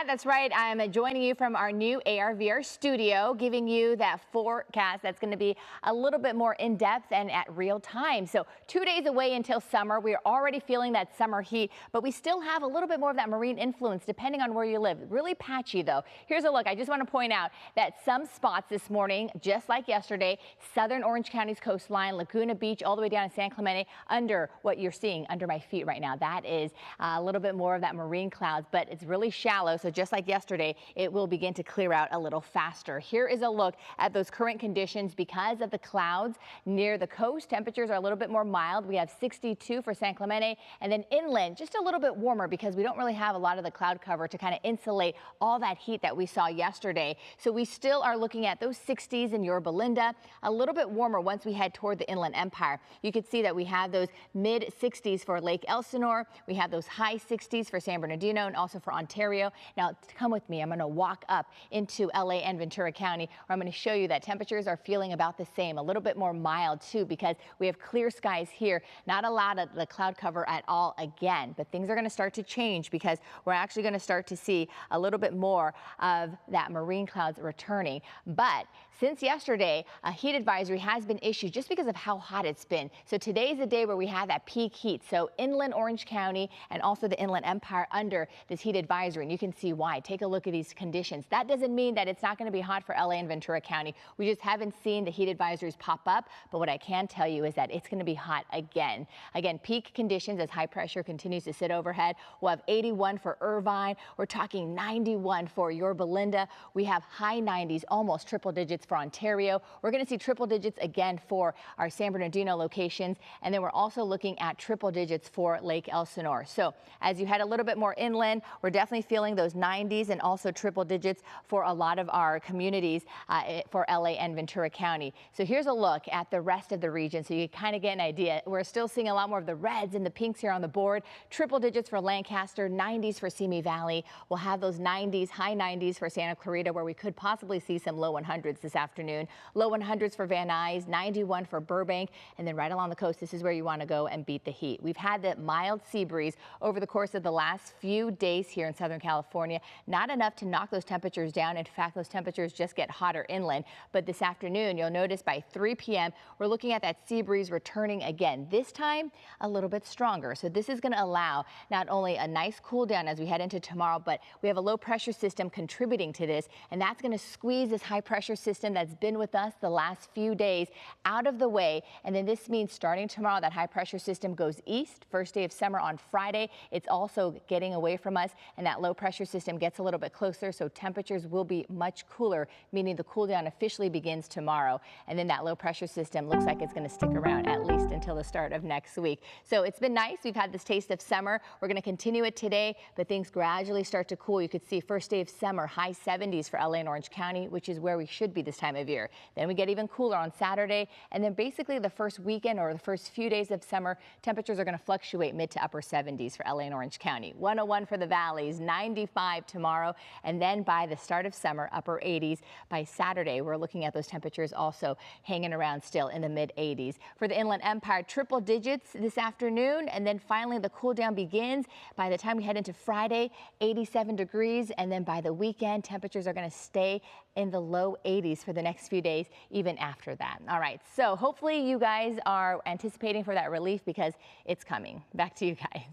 That's right. I'm joining you from our new ARVR studio, giving you that forecast that's going to be a little bit more in depth and at real time. So 2 days away until summer. We're already feeling that summer heat, but we still have a little bit more of that marine influence depending on where you live. Really patchy though. Here's a look. I just want to point out that some spots this morning, just like yesterday, southern Orange County's coastline, Laguna Beach, all the way down to San Clemente, under what you're seeing under my feet right now. That is a little bit more of that marine clouds, but it's really shallow. So just like yesterday, it will begin to clear out a little faster. Here is a look at those current conditions because of the clouds near the coast. Temperatures are a little bit more mild. We have 62 for San Clemente, and then inland just a little bit warmer because we don't really have a lot of the cloud cover to kind of insulate all that heat that we saw yesterday. So we still are looking at those 60s in Yorba Linda, a little bit warmer once we head toward the Inland Empire. You can see that we have those mid 60s for Lake Elsinore. We have those high 60s for San Bernardino and also for Ontario. Now, come with me. I'm going to walk up into LA and Ventura County, where I'm going to show you that temperatures are feeling about the same, a little bit more mild too, because we have clear skies here, not a lot of the cloud cover at all again, but things are going to start to change because we're actually going to start to see a little bit more of that marine clouds returning. But since yesterday, a heat advisory has been issued just because of how hot it's been. So today is the day where we have that peak heat. So inland Orange County and also the Inland Empire under this heat advisory, and you can see why. Take a look at these conditions. That doesn't mean that it's not going to be hot for LA and Ventura County. We just haven't seen the heat advisories pop up, but what I can tell you is that it's going to be hot again. Again, peak conditions as high pressure continues to sit overhead. We'll have 81 for Irvine. We're talking 91 for Yorba Linda. We have high 90s, almost triple digits for Ontario. We're going to see triple digits again for our San Bernardino locations, and then we're also looking at triple digits for Lake Elsinore. So as you head a little bit more inland, we're definitely feeling those 90s and also triple digits for a lot of our communities for LA and Ventura County. So here's a look at the rest of the region so you kind of get an idea. We're still seeing a lot more of the reds and the pinks here on the board. Triple digits for Lancaster, 90s for Simi Valley. We'll have those 90s, high 90s for Santa Clarita, where we could possibly see some low 100s this afternoon. Low 100s for Van Nuys, 91 for Burbank, and then right along the coast, this is where you want to go and beat the heat. We've had that mild sea breeze over the course of the last few days here in Southern California. Not enough to knock those temperatures down. In fact, those temperatures just get hotter inland. But this afternoon, you'll notice by 3 p.m., we're looking at that sea breeze returning again. This time, a little bit stronger. So this is going to allow not only a nice cool down as we head into tomorrow, but we have a low pressure system contributing to this, and that's going to squeeze this high pressure system that's been with us the last few days out of the way. And then this means starting tomorrow, that high pressure system goes east. First day of summer on Friday. It's also getting away from us, and that low pressure system gets a little bit closer, so temperatures will be much cooler, meaning the cool down officially begins tomorrow. And then that low pressure system looks like it's going to stick around at least until the start of next week. So it's been nice. We've had this taste of summer. We're going to continue it today, but things gradually start to cool. You could see first day of summer, high 70s for LA and Orange County, which is where we should be this time of year. Then we get even cooler on Saturday, and then basically the first weekend or the first few days of summer, temperatures are going to fluctuate mid to upper 70s for LA and Orange County. 101 for the valleys, 95 tomorrow, and then by the start of summer, upper 80s. By Saturday, we're looking at those temperatures also hanging around still in the mid 80s. For the Inland Empire, triple digits this afternoon, and then finally the cool down begins. By the time we head into Friday, 87 degrees, and then by the weekend, temperatures are going to stay in the low 80s for the next few days, even after that. All right, so hopefully you guys are anticipating for that relief because it's coming. Back to you guys.